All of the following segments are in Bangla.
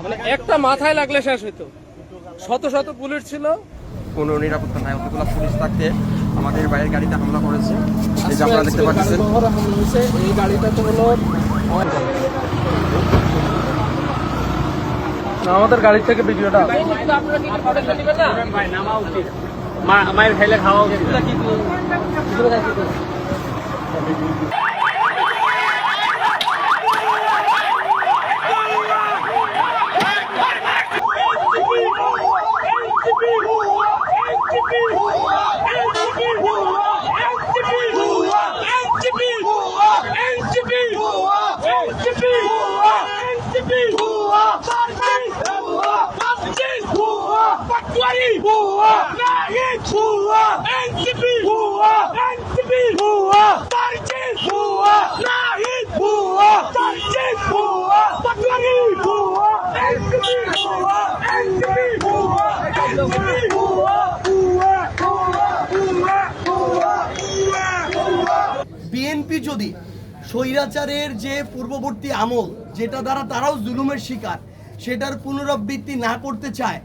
মানে একটা মাথায় লাগলে শেষ হইতো। শত শত পুলিশ ছিল, কোনো নিরাপত্তা নাই, অতগুলো পুলিশ থাকতে আমাদের বাইরের গাড়িতে হামলা করেছে। এই যে আপনারা দেখতে পাচ্ছেন এই গাড়িটা তো হলো আমাদের গাড়ি থেকে ভিডিওটা মায়ের খাইলে খাওয়া উচিত। বিএনপি যদি স্বৈরাচারের যে পূর্ববর্তী আমল, যেটা দ্বারা তারাও জুলুমের শিকার, সেটার পুনরাবৃত্তি না করতে চায়,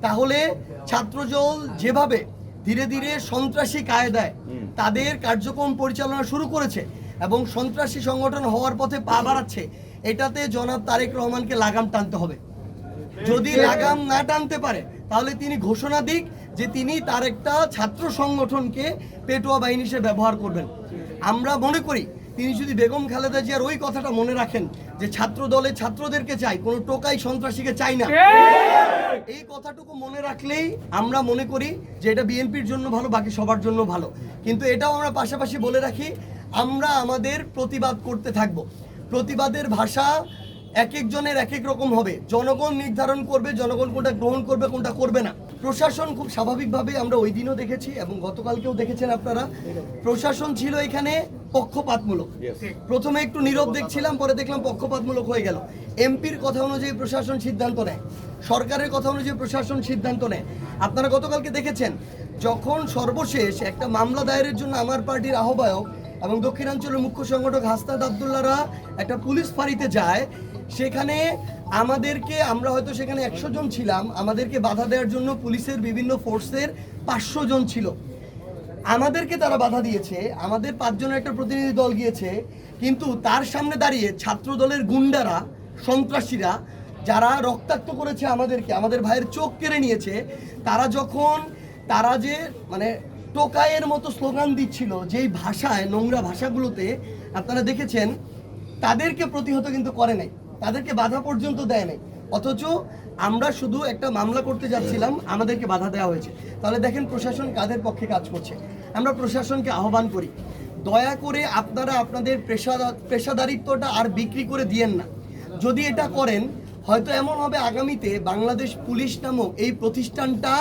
তাহলে ছাত্রদল যেভাবে ধীরে ধীরে সন্ত্রাসী কায়দায় তাদের কার্যক্রম পরিচালনা শুরু করেছে এবং সন্ত্রাসী সংগঠন হওয়ার পথে পা বাড়াচ্ছে, এটাতে জনাব তারেক রহমানকে লাগাম টানতে হবে। যদি লাগাম না টানতে পারে তাহলে তিনি ঘোষণা দিক যে তিনি তার একটা ছাত্র সংগঠনকে পেটোয়া বাহিনী হিসেবে ব্যবহার করবেন। আমরা মনে করি তিনি যদি বেগম খালেদা জিয়ার ওই কথাটা মনে রাখেন যে ছাত্র দলে ছাত্রদেরকে চাই, কোনো টোকাই সন্ত্রাসীকে চাই না, এই কথাটুকু মনে রাখলেই আমরা মনে করি যে এটা বিএনপির জন্য ভালো, বাকি সবার জন্য ভালো। কিন্তু এটাও আমরা পাশাপাশি বলে রাখি, আমরা আমাদের প্রতিবাদ করতে থাকব। প্রতিবাদের ভাষা এক একজনের এক এক রকম হবে, জনগণ নির্ধারণ করবে জনগণ কোনটা গ্রহণ করবে কোনটা করবে না। প্রশাসন খুব স্বাভাবিকভাবে, আমরা ওই দিনও দেখেছি এবং গতকালকেও দেখেছেন আপনারা, প্রশাসন ছিল এখানে পক্ষপাতমূলক। প্রথমে একটু নীরব দেখছিলাম, পরে দেখলাম পক্ষপাতমূলক হয়ে গেল। এমপির কথা অনুযায়ী প্রশাসন সিদ্ধান্ত নেয়, সরকারের কথা অনুযায়ী প্রশাসন সিদ্ধান্ত নেয়। আপনারা গতকালকে দেখেছেন যখন সর্বশেষ একটা মামলা দায়েরের জন্য আমার পার্টির আহ্বায়ক এবং দক্ষিণাঞ্চলের মুখ্য সংগঠক হাসনাত আবদুল্লাহরা একটা পুলিশ ফাঁড়িতে যায়, সেখানে আমাদেরকে, আমরা হয়তো সেখানে 100 জন ছিলাম, আমাদেরকে বাধা দেওয়ার জন্য পুলিশের বিভিন্ন ফোর্সের 500 জন ছিল। আমাদেরকে তারা বাধা দিয়েছে, আমাদের 5 জনের একটা প্রতিনিধি দল গিয়েছে, কিন্তু তার সামনে দাঁড়িয়ে ছাত্র দলের গুন্ডারা, সন্ত্রাসীরা যারা রক্তাক্ত করেছে আমাদেরকে, আমাদের ভাইয়ের চোখ কেড়ে নিয়েছে, তারা যে মানে টোকাইয়ের মতো স্লোগান দিচ্ছিল, যেই ভাষায়, নোংরা ভাষাগুলোতে আপনারা দেখেছেন, তাদেরকে প্রতিহত কিন্তু করে নাই, তাদেরকে বাধা পর্যন্ত দেয় নাই। অথচ আমরা শুধু একটা মামলা করতে যাচ্ছিলাম, আমাদেরকে বাধা দেওয়া হয়েছে। তাহলে দেখেন প্রশাসন কাদের পক্ষে কাজ করছে। আমরা প্রশাসনকে আহ্বান করি, দয়া করে আপনারা আপনাদের পেশাদারিত্বটা আর বিক্রি করে দিয়েন না। যদি এটা করেন, হয়তো এমন হবে আগামীতে বাংলাদেশ পুলিশ নামক এই প্রতিষ্ঠানটা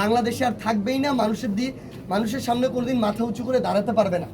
বাংলাদেশে আর থাকবেই না, মানুষের সামনে কোনোদিন মাথা উঁচু করে দাঁড়াতে পারবে না।